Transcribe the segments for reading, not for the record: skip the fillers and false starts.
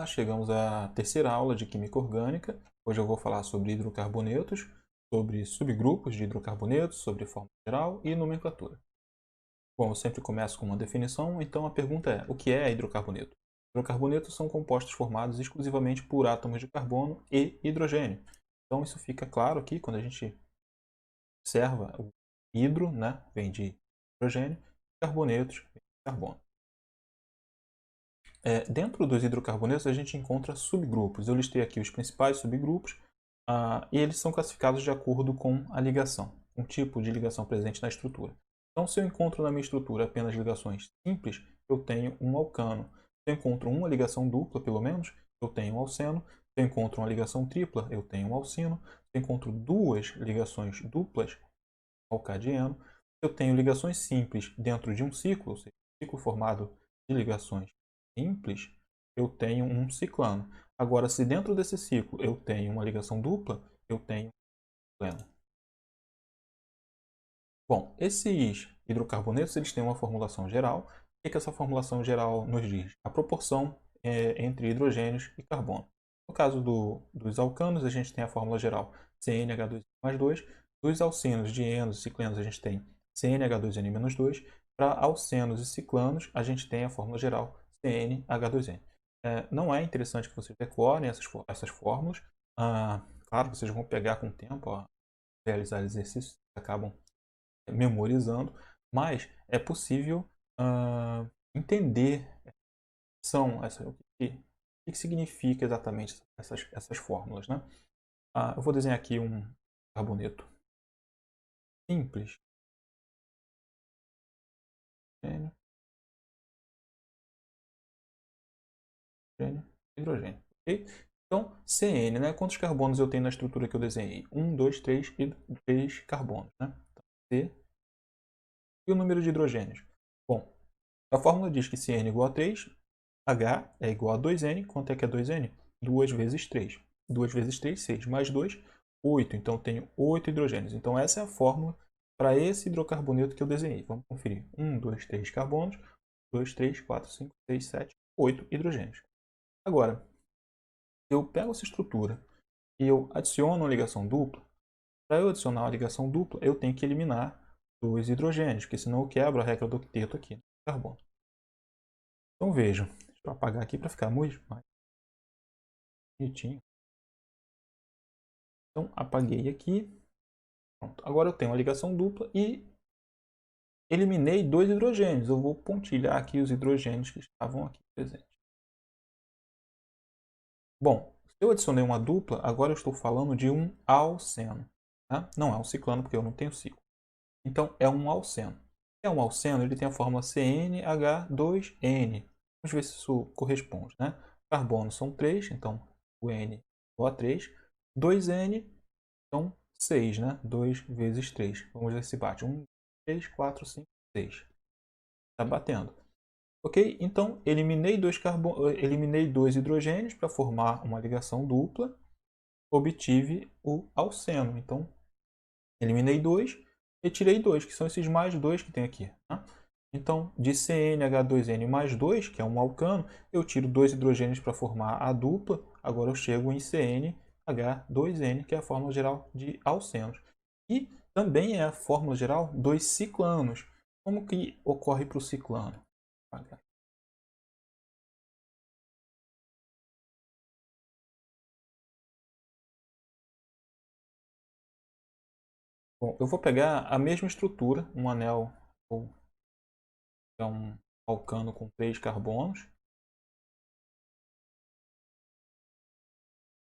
Olá, chegamos à terceira aula de Química Orgânica. Hoje eu vou falar sobre hidrocarbonetos, sobre subgrupos de hidrocarbonetos, sobre fórmula geral e nomenclatura. Bom, eu sempre começo com uma definição, então a pergunta é: o que é hidrocarboneto? Hidrocarbonetos são compostos formados exclusivamente por átomos de carbono e hidrogênio. Então isso fica claro aqui quando a gente observa o hidro, né, vem de hidrogênio, carbonetos vem de carbono. Dentro dos hidrocarbonetos a gente encontra subgrupos. Eu listei aqui os principais subgrupos e eles são classificados de acordo com a ligação, um tipo de ligação presente na estrutura. Então, se eu encontro na minha estrutura apenas ligações simples, eu tenho um alcano. Se eu encontro uma ligação dupla, pelo menos, eu tenho um alceno. Se eu encontro uma ligação tripla, eu tenho um alcino. Se eu encontro duas ligações duplas, alcadieno. Se eu tenho ligações simples dentro de um ciclo, ou seja, um ciclo formado de ligações simples, eu tenho um ciclano. Agora, se dentro desse ciclo eu tenho uma ligação dupla, eu tenho um pleno. Bom, esses hidrocarbonetos eles têm uma formulação geral. O que essa formulação geral nos diz? A proporção entre hidrogênios e carbono. No caso dos alcanos, a gente tem a fórmula geral CnH2 mais 2. Dos alcenos, dienos e ciclenos, a gente tem CnH2n menos 2. Para alcenos e ciclanos, a gente tem a fórmula geral CnH2n. Não é interessante que vocês decorem essas fórmulas. Claro, vocês vão pegar com o tempo a realizar exercícios que acabam memorizando, mas é possível entender o que significa exatamente essas fórmulas, né? Eu vou desenhar aqui um carboneto simples. Hidrogênio. Okay? Então, CN, né? Quantos carbonos eu tenho na estrutura que eu desenhei? 1, 2, 3 e 3 carbonos. Né? Então, C. E o número de hidrogênios? Bom, a fórmula diz que CN é igual a 3, H é igual a 2N. Quanto é que é 2N? 2 vezes 3. 2 vezes 3, 6. Mais 2, 8. Então, eu tenho 8 hidrogênios. Então, essa é a fórmula para esse hidrocarboneto que eu desenhei. Vamos conferir. 1, 2, 3 carbonos. 2, 3, 4, 5, 6, 7, 8 hidrogênios. Agora, eu pego essa estrutura e eu adiciono uma ligação dupla. Para eu adicionar uma ligação dupla, eu tenho que eliminar dois hidrogênios, porque senão eu quebro a regra do octeto aqui no carbono. Então vejam, deixa eu apagar aqui para ficar muito mais bonitinho. Então apaguei aqui. Pronto. Agora eu tenho uma ligação dupla e eliminei dois hidrogênios. Eu vou pontilhar aqui os hidrogênios que estavam aqui presentes. Bom, se eu adicionei uma dupla, agora eu estou falando de um alceno. Tá? Não é um ciclano, porque eu não tenho ciclo. Então, é um alceno. Se é um alceno, ele tem a fórmula CnH2n. Vamos ver se isso corresponde. Né? Carbono são 3, então o N é igual a 3. 2N, então 6, né? 2 vezes 3. Vamos ver se bate. 1, 3, 4, 5, 6. Está batendo. Ok? Então, eliminei dois hidrogênios para formar uma ligação dupla. Obtive o alceno. Então, eliminei 2, retirei 2, que são esses mais 2 que tem aqui. Tá? Então, de CnH2n mais 2, que é um alcano, eu tiro 2 hidrogênios para formar a dupla. Agora eu chego em CnH2n, que é a fórmula geral de alcenos. E também é a fórmula geral dos ciclanos. Como que ocorre para o ciclano? Bom, eu vou pegar a mesma estrutura, um anel ou um alcano com 3 carbonos,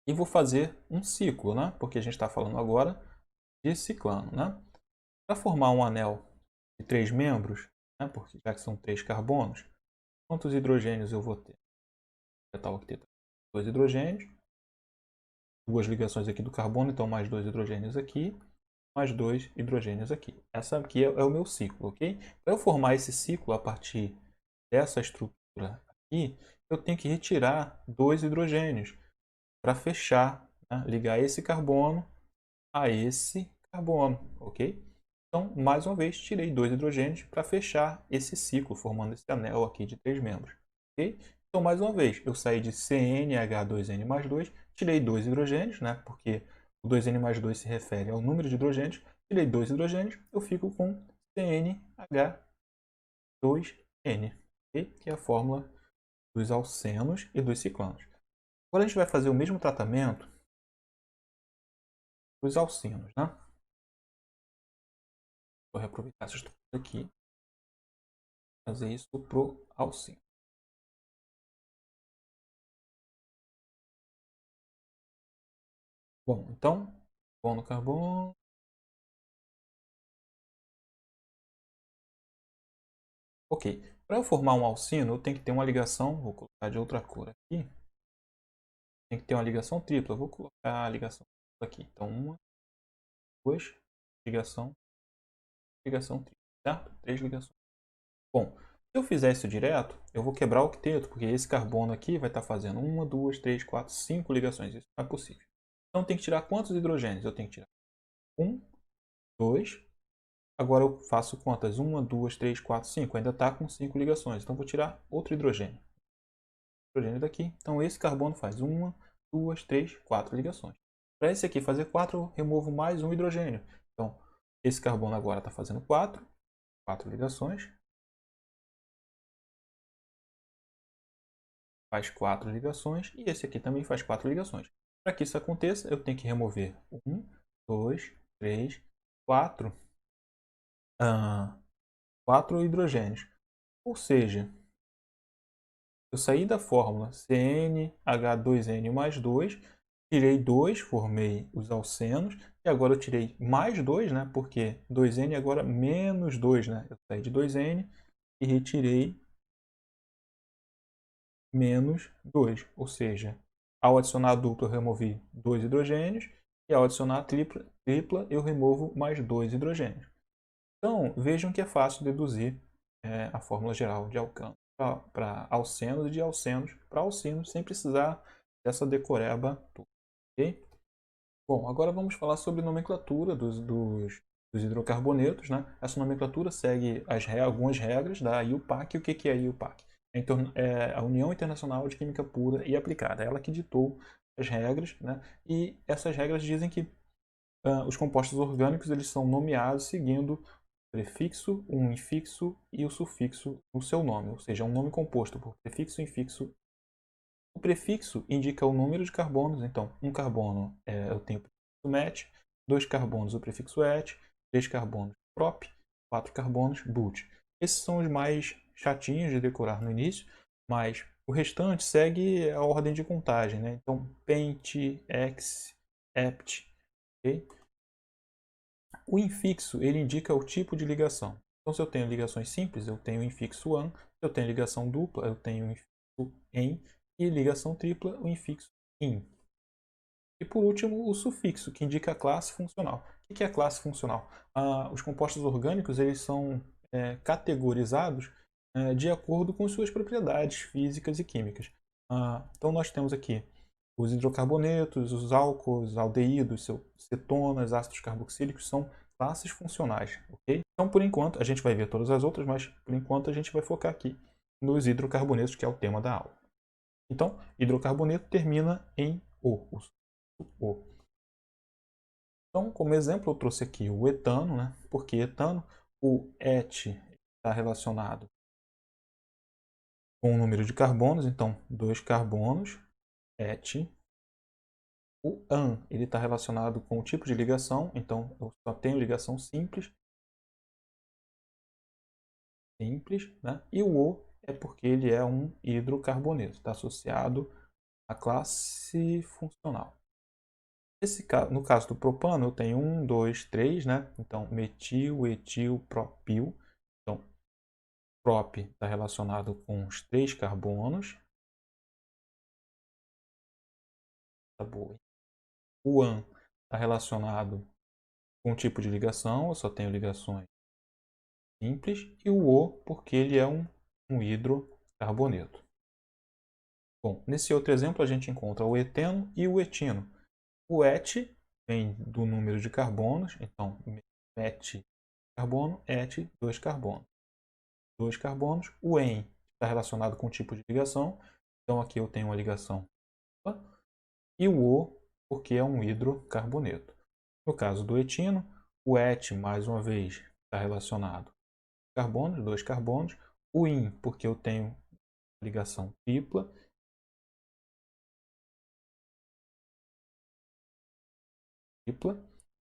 e vou fazer um ciclo, né? Porque a gente está falando agora de ciclano, né? Para formar um anel de 3 membros, né? Porque já que são 3 carbonos, quantos hidrogênios eu vou ter? Tal octeto, 2 hidrogênios, duas ligações aqui do carbono, então mais 2 hidrogênios aqui, mais 2 hidrogênios aqui. Essa aqui é o meu ciclo, ok? Para eu formar esse ciclo a partir dessa estrutura aqui, eu tenho que retirar 2 hidrogênios para fechar, né? Ligar esse carbono a esse carbono, ok? Então, mais uma vez, tirei 2 hidrogênios para fechar esse ciclo, formando esse anel aqui de 3 membros. Okay? Então, Então, mais uma vez, eu saí de CnH2n mais 2, tirei 2 hidrogênios, né? Porque o 2n mais 2 se refere ao número de hidrogênios. Tirei 2 hidrogênios, eu fico com CnH2n, okay? Que é a fórmula dos alcenos e dos ciclanos. Agora a gente vai fazer o mesmo tratamento dos alcenos, né? Vou reaproveitar essa estrutura aqui, fazer isso para o alceno. Bom, então, carbono, carbono. Ok, para eu formar um alceno, eu tenho que ter uma ligação, vou colocar de outra cor aqui. Tem que ter uma ligação tripla, eu vou colocar a ligação aqui. Então, uma, duas, ligação, ligação tripla, certo? 3 ligações. Bom, se eu fizer isso direto, eu vou quebrar o octeto, porque esse carbono aqui vai estar fazendo 1, 2, 3, 4, 5 ligações. Isso não é possível. Então, tem que tirar quantos hidrogênios? Eu tenho que tirar 1, 2. Agora eu faço quantas? 1, 2, 3, 4, 5. Ainda está com 5 ligações. Então, vou tirar outro hidrogênio. Hidrogênio daqui. Então, esse carbono faz 1, 2, 3, 4 ligações. Para esse aqui fazer 4, eu removo mais um hidrogênio. Então, esse carbono agora está fazendo 4 ligações. Faz 4 ligações. E esse aqui também faz 4 ligações. Para que isso aconteça, eu tenho que remover 1, 2, 3, 4 hidrogênios. Ou seja, eu saí da fórmula CnH2n mais 2, tirei 2, formei os alcenos, e agora eu tirei mais 2, né? Porque 2n agora menos 2, né? Eu saí de 2n e retirei menos 2, ou seja, ao adicionar a dupla eu removi 2 hidrogênios, e ao adicionar a tripla eu removo mais 2 hidrogênios. Então, vejam que é fácil deduzir a fórmula geral de alcano para alcenos e de alcenos para alcenos, sem precisar dessa decoreba toda. Okay? Bom, agora vamos falar sobre nomenclatura dos hidrocarbonetos. Né? Essa nomenclatura segue algumas regras da IUPAC. O que é a IUPAC? É a União Internacional de Química Pura e Aplicada. Ela que ditou as regras, né? E essas regras dizem que os compostos orgânicos eles são nomeados seguindo prefixo, um infixo e o sufixo no seu nome, ou seja, um nome composto por prefixo, infixo. O prefixo indica o número de carbonos, então, um carbono eu tenho o prefixo met, 2 carbonos o prefixo et, 3 carbonos prop, 4 carbonos but. Esses são os mais chatinhos de decorar no início, mas o restante segue a ordem de contagem, né? Então, pent, ex, ept, ok? O infixo, ele indica o tipo de ligação. Então, se eu tenho ligações simples, eu tenho o infixo an. Se eu tenho ligação dupla, eu tenho o infixo em. E ligação tripla, o infixo in. E por último, o sufixo, que indica a classe funcional. O que é a classe funcional? Os compostos orgânicos eles são categorizados de acordo com suas propriedades físicas e químicas. Então, nós temos aqui os hidrocarbonetos, os álcools, aldeídos, cetonas, ácidos carboxílicos são classes funcionais, ok? Então, por enquanto, a gente vai ver todas as outras, mas por enquanto a gente vai focar aqui nos hidrocarbonetos, que é o tema da aula. Então, hidrocarboneto termina em O. Então, como exemplo, eu trouxe aqui o etano, né? Porque etano, o et está relacionado com o número de carbonos, então 2 carbonos, et. O an, ele está relacionado com o tipo de ligação, então eu só tenho ligação simples, né? E o O é porque ele é um hidrocarboneto, está associado à classe funcional. No caso do propano, eu tenho 1, 2, 3, né? Então, metil, etil, propil. Então, prop está relacionado com os 3 carbonos. Tá boa. O an está relacionado com o tipo de ligação, eu só tenho ligações simples, e o O porque ele é um hidrocarboneto. Bom, nesse outro exemplo a gente encontra o eteno e o etino. O et vem do número de carbonos, então met carbono, et 2 carbonos. 2 carbonos. O en está relacionado com o tipo de ligação, Então aqui eu tenho uma ligação dupla. E o O, porque é um hidrocarboneto. No caso do etino, o et, mais uma vez, está relacionado a carbonos, dois carbonos. O in, porque eu tenho ligação tripla.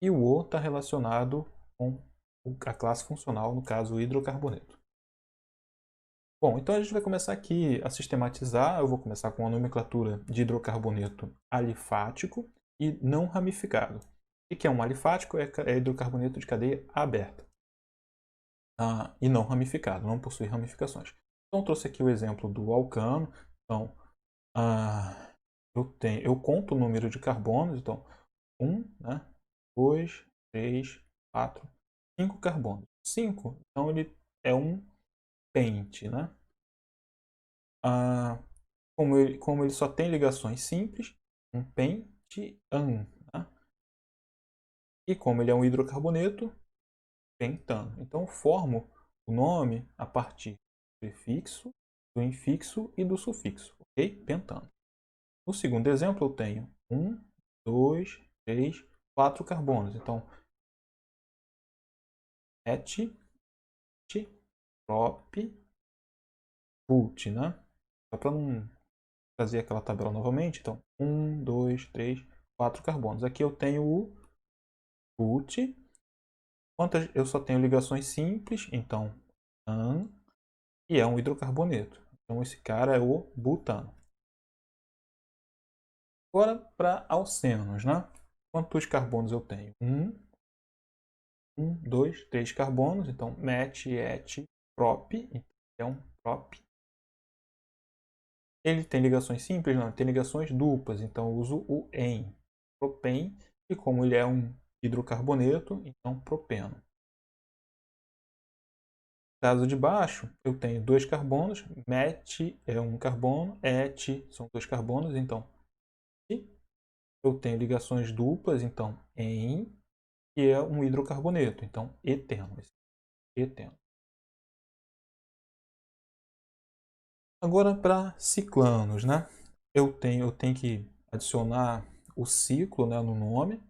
E o O está relacionado com a classe funcional, no caso, o hidrocarboneto. Bom, então a gente vai começar aqui a sistematizar. Eu vou começar com a nomenclatura de hidrocarboneto alifático e não ramificado. O que é um alifático? É hidrocarboneto de cadeia aberta. E não ramificado, não possui ramificações. Então, trouxe aqui o exemplo do alcano. Então, eu conto o número de carbonos. Então, 1, né, 2, 3, 4, 5 carbonos. 5, então ele é um pente, né? Como ele só tem ligações simples, um penteano, né? E como ele é um hidrocarboneto, pentano. Então eu formo o nome a partir do prefixo, do infixo e do sufixo, ok? Pentano. No segundo exemplo eu tenho 1, 2, 3, 4 carbonos. Então, et, prop, but, né? Só para não fazer aquela tabela novamente. Então, 1, 2, 3, 4 carbonos. Aqui eu tenho o but. Eu só tenho ligações simples, então an, e é um hidrocarboneto. Então esse cara é o butano. Agora para alcenos, né? Quantos carbonos eu tenho? 2, 3 carbonos. Então met, et, prop. É um prop. Ele tem ligações simples? Não, ele tem ligações duplas. Então eu uso o en, propen. E como ele é um hidrocarboneto, então propeno. No caso de baixo, eu tenho dois carbonos, met é um carbono, et são dois carbonos, então eu tenho ligações duplas, então en, que é um hidrocarboneto, então eteno. Eteno. Agora para ciclanos, né? Eu tenho que adicionar o ciclo, né, no nome.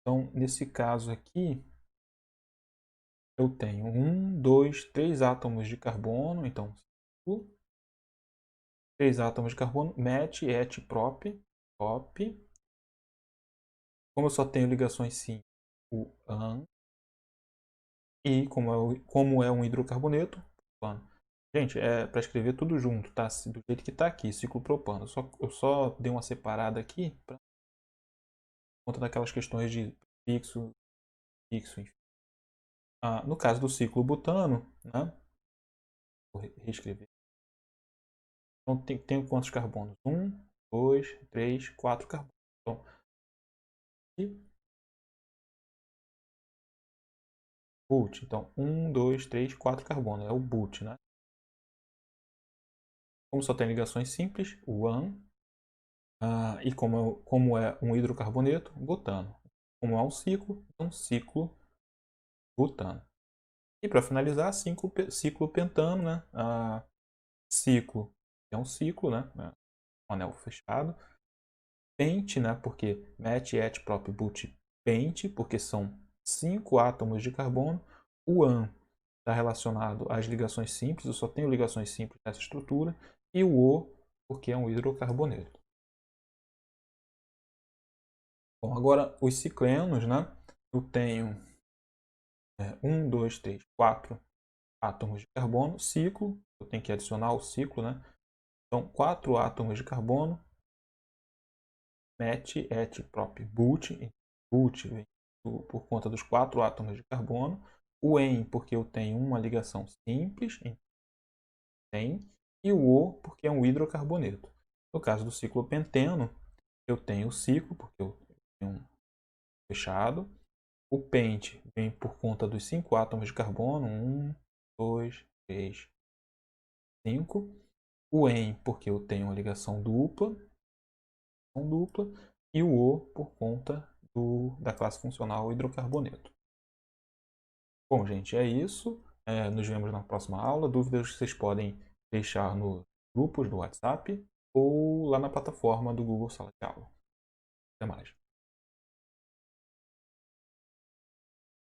Então, nesse caso aqui, eu tenho 1, 2, 3 átomos de carbono, então ciclo. 3 átomos de carbono, met, et, prop, prop. Como eu só tenho ligações sim, o an. E como é um hidrocarboneto, propano. Gente, é para escrever tudo junto, tá? Do jeito que está aqui, ciclo propano. Eu só dei uma separada aqui por conta daquelas questões de fixo, fixo, enfim. No caso do ciclo butano, né? Vou reescrever. Então tenho quantos carbonos? 1, 2, 3, 4 carbonos. Então, but. Então, 1, 2, 3, 4 carbonos. É o but, né? Como só tem ligações simples, o an. E como é um hidrocarboneto, butano. Como é um ciclo butano. E para finalizar, ciclo pentano, né? Ciclo é um ciclo, né? Um anel fechado. Pente, né? Porque met, et, prop, but, pente, porque são 5 átomos de carbono. O an está relacionado às ligações simples, eu só tenho ligações simples nessa estrutura. E o O, porque é um hidrocarboneto. Bom, agora os ciclenos, né? Eu tenho 1, 2, 3, 4 átomos de carbono, ciclo, eu tenho que adicionar o ciclo, né? Então, 4 átomos de carbono, met, et, prop, but. But vem por conta dos 4 átomos de carbono. O en, porque eu tenho uma ligação simples, tem. E o O, porque é um hidrocarboneto. No caso do ciclo penteno, eu tenho o ciclo, porque eu tenho um fechado. O pente vem por conta dos 5 átomos de carbono. 1, 2, 3, 5. O en, porque eu tenho uma ligação dupla. E o O por conta da classe funcional hidrocarboneto. Bom, gente, é isso. Nos vemos na próxima aula. Dúvidas vocês podem deixar no grupos do WhatsApp ou lá na plataforma do Google Sala de Aula. Até mais.